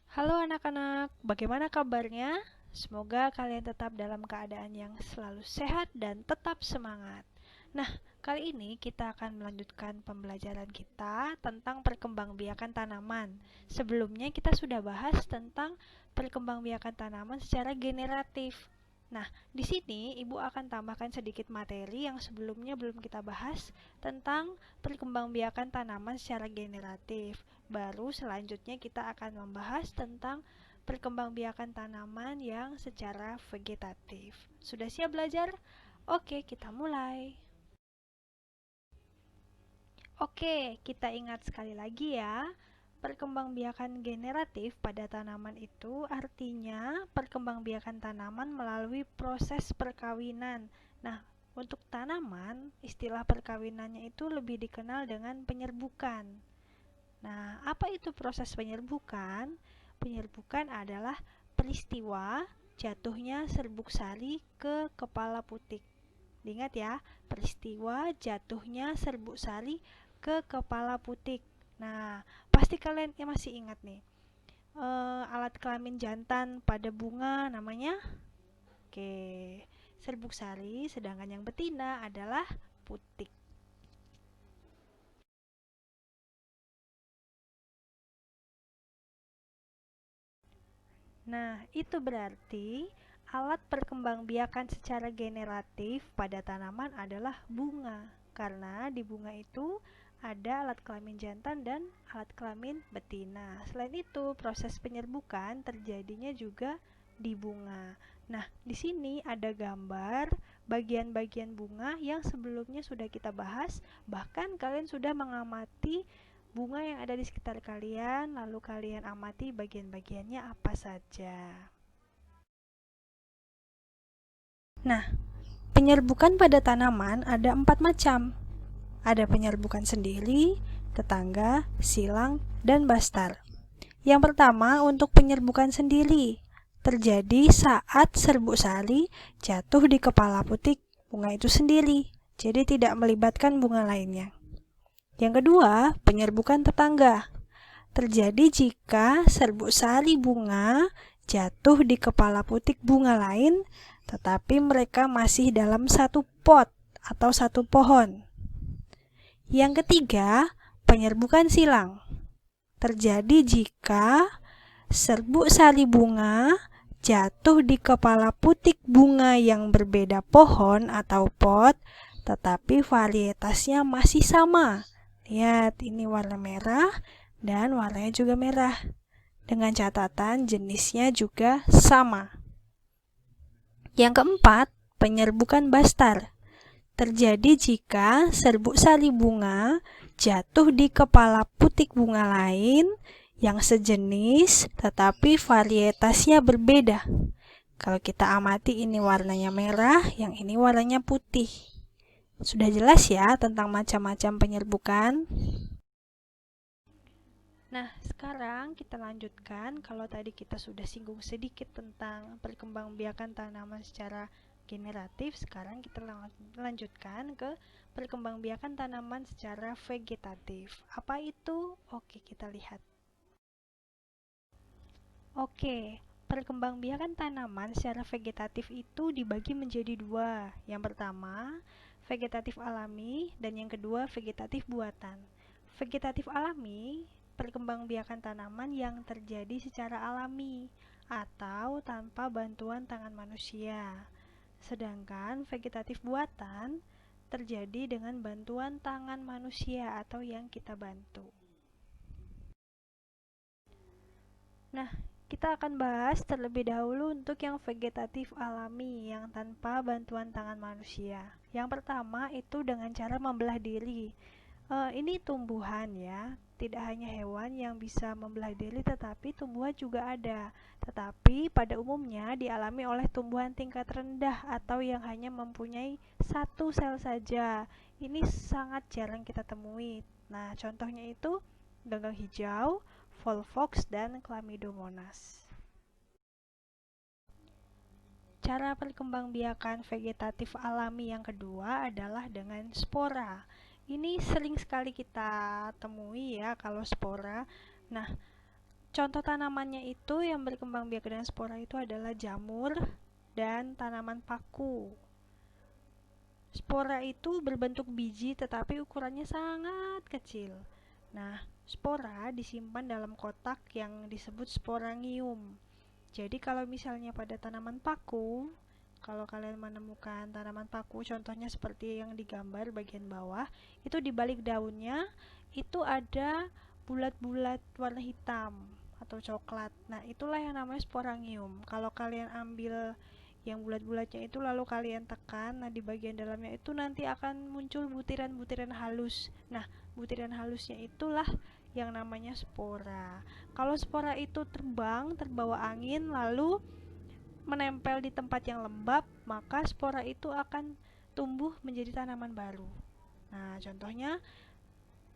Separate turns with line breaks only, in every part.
Halo anak-anak, bagaimana kabarnya? Semoga kalian tetap dalam keadaan yang selalu sehat dan tetap semangat. Nah, kali ini kita akan melanjutkan pembelajaran kita tentang perkembangbiakan tanaman. Sebelumnya kita sudah bahas tentang perkembangbiakan tanaman secara generatif. Nah, di sini Ibu akan tambahkan sedikit materi yang sebelumnya belum kita bahas tentang perkembangbiakan tanaman secara generatif. Baru selanjutnya kita akan membahas tentang perkembangbiakan tanaman yang secara vegetatif. Sudah siap belajar? Oke, kita mulai. Oke, kita ingat sekali lagi ya. Perkembangbiakan generatif pada tanaman itu artinya perkembangbiakan tanaman melalui proses perkawinan. Nah, untuk tanaman, istilah perkawinannya itu lebih dikenal dengan penyerbukan. Nah, apa itu proses penyerbukan? Penyerbukan adalah peristiwa jatuhnya serbuk sari ke kepala putik. Ingat ya, peristiwa jatuhnya serbuk sari ke kepala putik. Nah, pasti kalian ya masih ingat nih. Alat kelamin jantan pada bunga namanya serbuk sari, sedangkan yang betina adalah putik. Nah, itu berarti alat perkembangbiakan secara generatif pada tanaman adalah bunga. Karena di bunga itu ada alat kelamin jantan dan alat kelamin betina. Selain itu, proses penyerbukan terjadinya juga di bunga. Nah, di sini ada gambar bagian-bagian bunga yang sebelumnya sudah kita bahas, bahkan kalian sudah mengamati bunga yang ada di sekitar kalian, lalu kalian amati bagian-bagiannya apa saja. Nah, penyerbukan pada tanaman ada 4 macam. Ada penyerbukan sendiri, tetangga, silang, dan bastar. Yang pertama untuk penyerbukan sendiri. Terjadi saat serbuk sari jatuh di kepala putik bunga itu sendiri, jadi tidak melibatkan bunga lainnya. Yang kedua, penyerbukan tetangga. Terjadi jika serbuk sari bunga jatuh di kepala putik bunga lain, tetapi mereka masih dalam satu pot atau satu pohon. Yang ketiga, penyerbukan silang. Terjadi jika serbuk sari bunga jatuh di kepala putik bunga yang berbeda pohon atau pot, tetapi varietasnya masih sama. Lihat, ini warna merah dan warnanya juga merah. Dengan catatan jenisnya juga sama. Yang keempat, penyerbukan bastar. Terjadi jika serbuk sari bunga jatuh di kepala putik bunga lain yang sejenis tetapi varietasnya berbeda. Kalau kita amati ini warnanya merah, yang ini warnanya putih. Sudah jelas ya tentang macam-macam penyerbukan? Nah, sekarang kita lanjutkan. Kalau tadi kita sudah singgung sedikit tentang perkembangbiakan tanaman secara generatif, sekarang kita lanjutkan ke perkembangbiakan tanaman secara vegetatif. Apa itu? Oke, kita lihat. Oke, perkembangbiakan tanaman secara vegetatif itu dibagi menjadi dua. Yang pertama, vegetatif alami, dan yang kedua, vegetatif buatan. Vegetatif alami, perkembangbiakan tanaman yang terjadi secara alami atau tanpa bantuan tangan manusia. Sedangkan vegetatif buatan terjadi dengan bantuan tangan manusia atau yang kita bantu. Nah, kita akan bahas terlebih dahulu untuk yang vegetatif alami yang tanpa bantuan tangan manusia. Yang pertama itu dengan cara membelah diri. Ini tumbuhan ya, tidak hanya hewan yang bisa membelah diri tetapi tumbuhan juga ada. Tetapi pada umumnya dialami oleh tumbuhan tingkat rendah atau yang hanya mempunyai satu sel saja. Ini sangat jarang kita temui. Nah, contohnya itu ganggang hijau, Volvox, dan Chlamydomonas. Cara perkembangbiakan vegetatif alami yang kedua adalah dengan spora. Ini sering sekali kita temui ya kalau spora. Nah, Contoh tanamannya itu yang berkembang biak dengan spora itu adalah jamur dan tanaman paku. Spora itu berbentuk biji tetapi ukurannya sangat kecil. Nah, spora disimpan dalam kotak yang disebut sporangium. Jadi kalau misalnya pada tanaman paku, kalau kalian menemukan tanaman paku, contohnya seperti yang digambar bagian bawah, itu di balik daunnya itu ada bulat-bulat warna hitam atau coklat. Nah, itulah yang namanya sporangium. Kalau kalian ambil yang bulat-bulatnya itu lalu kalian tekan, nah di bagian dalamnya itu nanti akan muncul butiran-butiran halus. Nah, butiran halusnya itulah yang namanya spora. Kalau spora itu terbang, terbawa angin, lalu menempel di tempat yang lembab, maka spora itu akan tumbuh menjadi tanaman baru. Nah, contohnya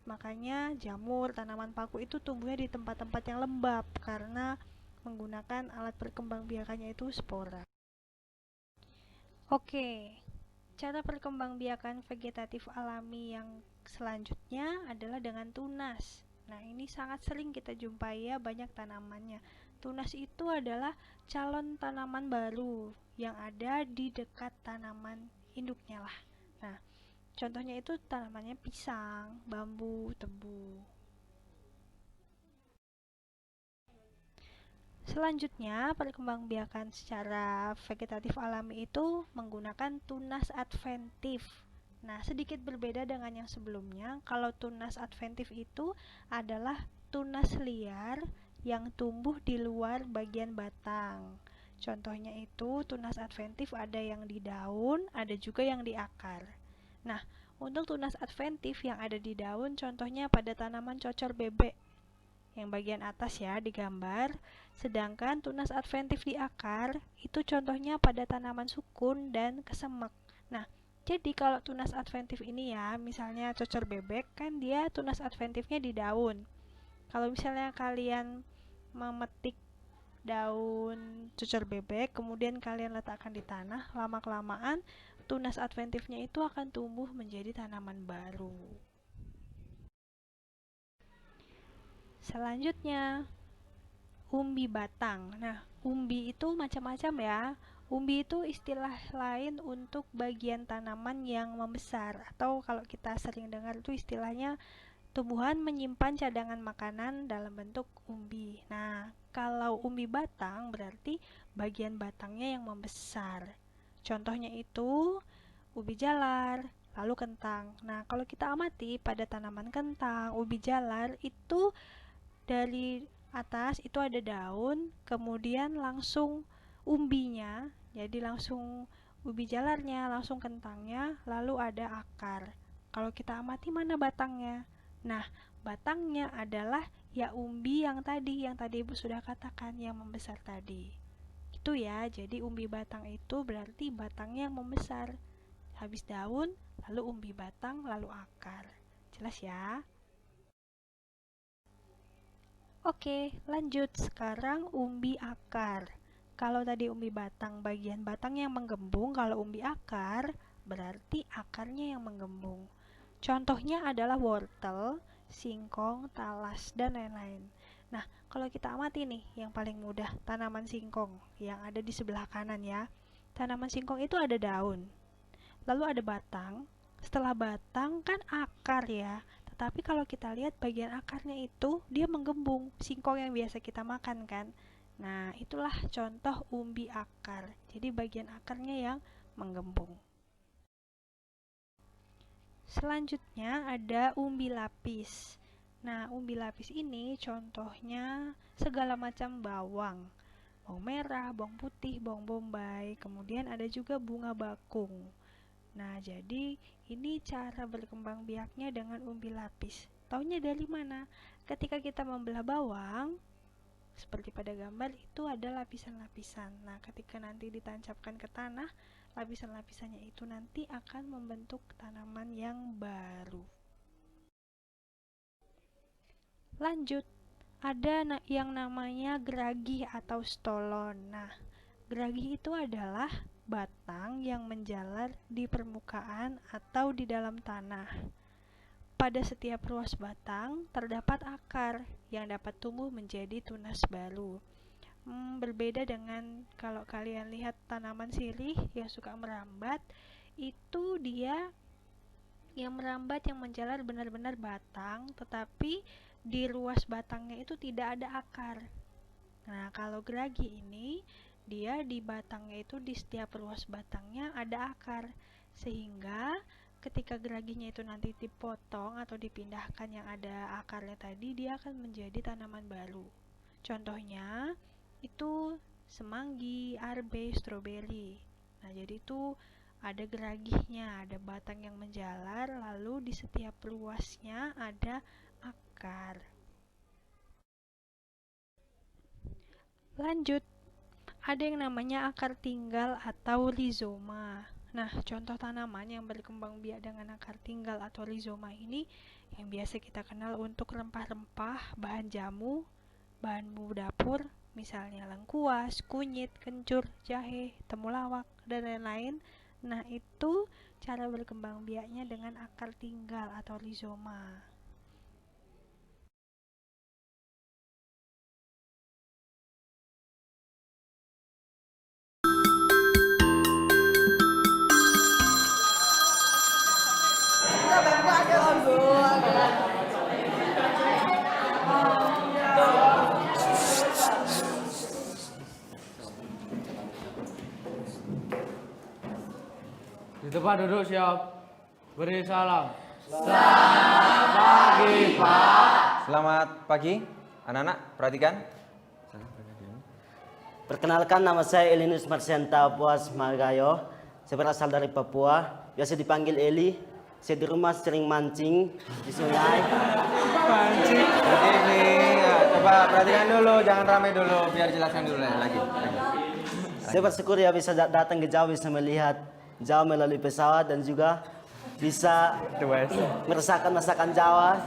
makanya jamur, tanaman paku itu tumbuhnya di tempat-tempat yang lembab karena menggunakan alat perkembangbiakannya itu spora. Oke, cara perkembangbiakan vegetatif alami yang selanjutnya adalah dengan tunas. Nah, ini sangat sering kita jumpai ya, banyak tanamannya. Tunas itu adalah calon tanaman baru yang ada di dekat tanaman induknya lah. Nah, contohnya itu tanamannya pisang, bambu, tebu. Selanjutnya, perkembangbiakan secara vegetatif alami itu menggunakan tunas adventif. Nah, sedikit berbeda dengan yang sebelumnya. Kalau tunas adventif itu adalah tunas liar yang tumbuh di luar bagian batang. Contohnya itu tunas adventif ada yang di daun, ada juga yang di akar. Nah, untuk tunas adventif yang ada di daun, contohnya pada tanaman cocor bebek yang bagian atas ya digambar, sedangkan tunas adventif di akar itu contohnya pada tanaman sukun dan kesemek. Nah, jadi kalau tunas adventif ini ya, misalnya cocor bebek kan dia tunas adventifnya di daun. Kalau misalnya kalian memetik daun cocor bebek, kemudian kalian letakkan di tanah, lama-kelamaan tunas adventifnya itu akan tumbuh menjadi tanaman baru. Selanjutnya, umbi batang. Nah, umbi itu macam-macam ya. Umbi itu istilah lain untuk bagian tanaman yang membesar, atau kalau kita sering dengar itu istilahnya tumbuhan menyimpan cadangan makanan dalam bentuk umbi. Nah, kalau umbi batang berarti bagian batangnya yang membesar. Contohnya itu ubi jalar, lalu kentang. Nah, kalau kita amati pada tanaman kentang, ubi jalar itu dari atas itu ada daun, kemudian langsung umbinya, jadi langsung ubi jalarnya, langsung kentangnya, lalu ada akar. Kalau kita amati mana batangnya? Nah, batangnya adalah ya umbi yang tadi Ibu sudah katakan yang membesar tadi. Itu ya, jadi umbi batang itu berarti batangnya yang membesar. Habis daun, lalu umbi batang, lalu akar. Jelas ya? Oke, lanjut. Sekarang umbi akar. Kalau tadi umbi batang, bagian batang yang menggembung, kalau umbi akar, berarti akarnya yang menggembung. Contohnya adalah wortel, singkong, talas, dan lain-lain. Nah, kalau kita amati nih, yang paling mudah, tanaman singkong yang ada di sebelah kanan ya. Tanaman singkong itu ada daun, lalu ada batang. Setelah batang kan akar ya. Tetapi kalau kita lihat bagian akarnya itu dia menggembung, singkong yang biasa kita makan kan. Nah, itulah contoh umbi akar. Jadi bagian akarnya yang menggembung. Selanjutnya ada umbi lapis. Nah, umbi lapis ini contohnya segala macam bawang. Bawang merah, bawang putih, bawang bombay, kemudian ada juga bunga bakung. Nah, jadi ini cara berkembang biaknya dengan umbi lapis. Taunya dari mana? Ketika kita membelah bawang, seperti pada gambar itu ada lapisan-lapisan. Nah, ketika nanti ditancapkan ke tanah, lapisan-lapisannya itu nanti akan membentuk tanaman yang baru. Lanjut, ada yang namanya geragi atau stolon. Nah, geragi itu adalah batang yang menjalar di permukaan atau di dalam tanah. pada setiap ruas batang terdapat akar yang dapat tumbuh menjadi tunas baru. Berbeda dengan kalau kalian lihat tanaman sirih yang suka merambat, itu dia yang merambat, yang menjalar benar-benar batang, tetapi di ruas batangnya itu tidak ada akar. Nah, kalau geragi ini, dia di batangnya itu di setiap ruas batangnya ada akar, sehingga ketika geraginya itu nanti dipotong atau dipindahkan yang ada akarnya tadi, dia akan menjadi tanaman baru. Contohnya itu semanggi, arbe, stroberi. Nah, jadi itu ada geragihnya, ada batang yang menjalar, lalu di setiap ruasnya ada akar. Lanjut, ada yang namanya akar tinggal atau rizoma. Nah, contoh tanaman yang berkembang biak dengan akar tinggal atau rizoma ini yang biasa kita kenal untuk rempah-rempah, bahan jamu, bahan bumbu dapur, misalnya lengkuas, kunyit, kencur, jahe, temulawak, dan lain-lain. Nah, itu cara berkembang biaknya dengan akar tinggal atau rizoma.
Di tempat duduk siap. Beri salam. Selamat pagi, Pak.
Selamat pagi, anak-anak. Perhatikan.
Perkenalkan, nama saya Elinus Marsianta Puas Magayo. Saya berasal dari Papua. Biasa dipanggil Eli. Saya di rumah sering mancing di sungai.
Mancing. Begini, ya, coba perhatikan dulu, jangan ramai dulu, biar jelaskan dulu lagi.
Saya bersyukur ya bisa datang ke Jawa, bisa melihat Jawa melalui pesawat dan juga bisa merasakan masakan Jawa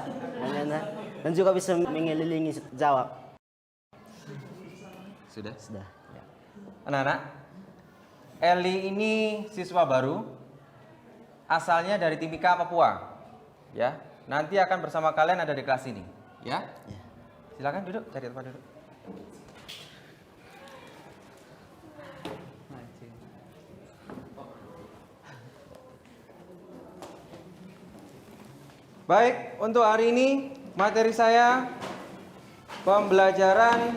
dan juga bisa mengelilingi Jawa.
Sudah?
Sudah. Ya.
Anak-anak, Eli ini siswa baru, asalnya dari Timika, Papua. Ya, nanti akan bersama kalian ada di kelas ini. Ya?
Ya.
Silakan duduk, cari tempat duduk. Baik, untuk hari ini materi saya pembelajaran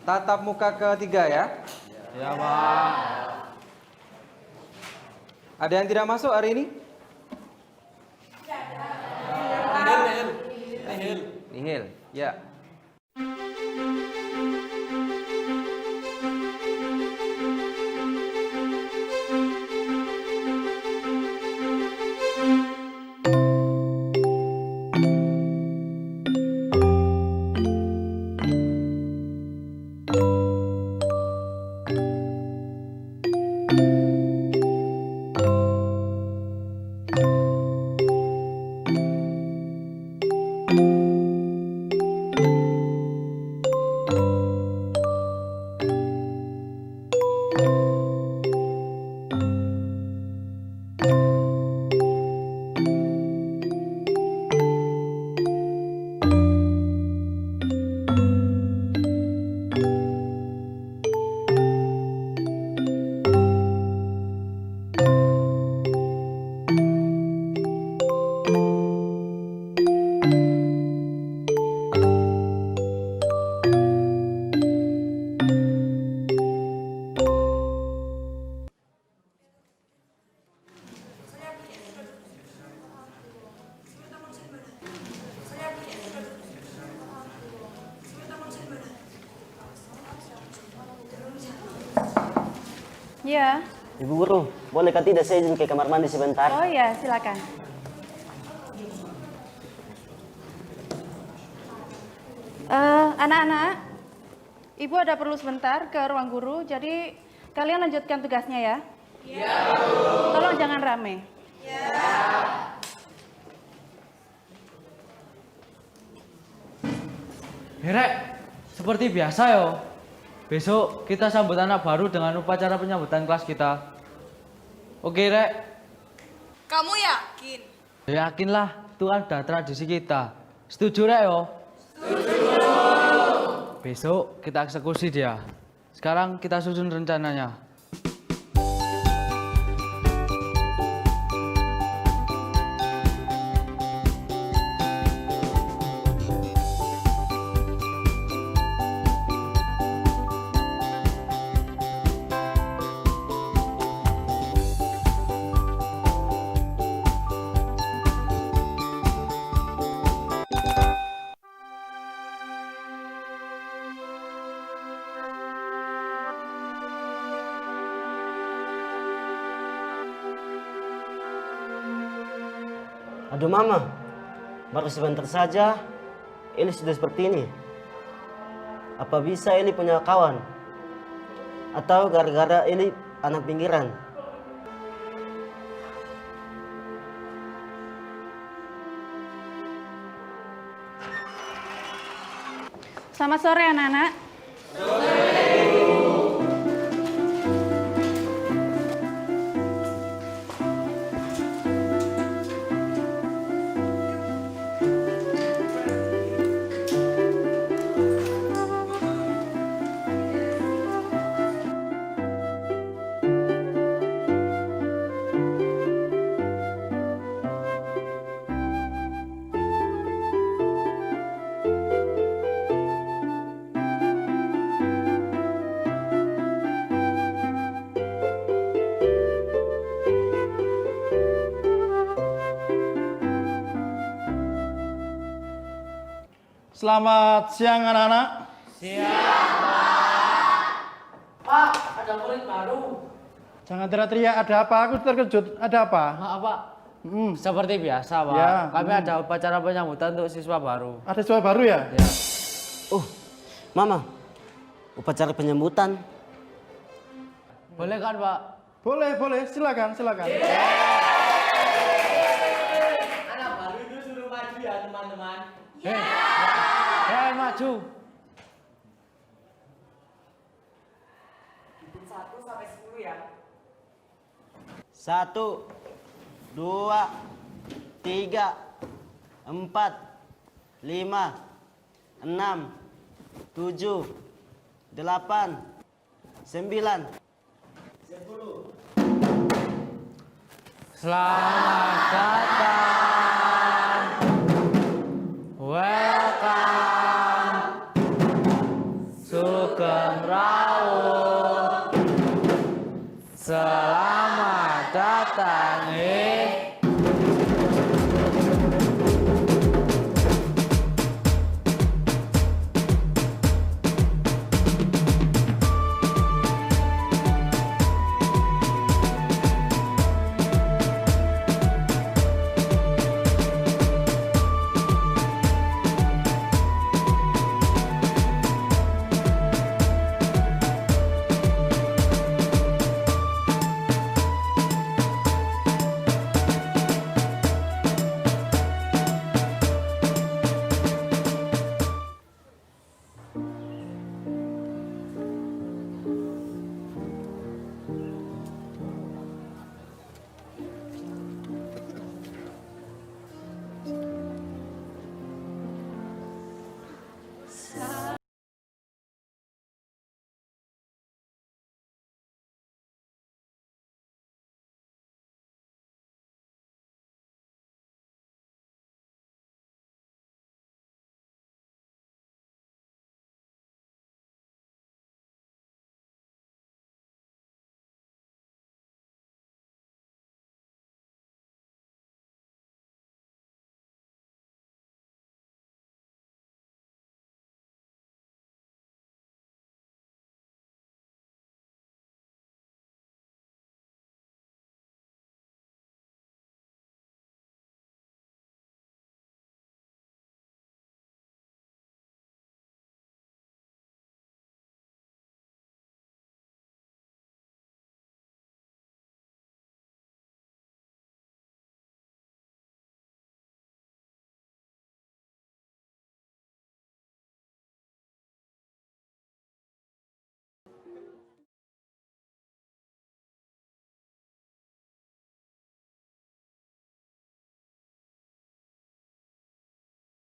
tatap muka ketiga ya.
Ya, Pak.
Ada yang tidak masuk hari ini? Nihil. Ya.
Ya.
Ibu Guru, bolehkah tidak saya izin ke kamar mandi sebentar?
Oh ya, silakan. Anak-anak, Ibu ada perlu sebentar ke ruang guru, jadi kalian lanjutkan tugasnya ya. Iya, Bu. Tolong jangan rame. Iya.
Rek, seperti biasa yo. Besok kita sambut anak baru dengan upacara penyambutan kelas kita. Oke, Rek.
Kamu yakin?
Yakinlah, itu kan udah tradisi kita. Setuju rek yo? Setuju. Besok kita eksekusi dia. Sekarang kita susun rencananya.
Aduh mama, baru sebentar saja Eli sudah seperti ini. Apa bisa Eli punya kawan? Atau gara-gara Eli anak pinggiran?
Selamat sore anak-anak.
Selamat siang anak-anak.
Pak, ada murid baru.
Jangan teriak-teriak, ada apa? Aku terkejut. Ada apa?
Maaf Pak. Seperti biasa Pak.
Ya,
Kami ada upacara penyambutan untuk siswa baru.
Ada siswa baru ya?
Ya.
Mama, upacara penyambutan.
Boleh kan Pak?
Boleh, boleh. Silakan, silakan.
Anak baru itu suruh maju ya teman-teman. Maju.
1 sampai 10 ya.
1, 2, 3, 4, 5, 6, 7, 8, 9, 10.
Selamat datang. Welcome. Sugeng Rawuh. Selamat datang.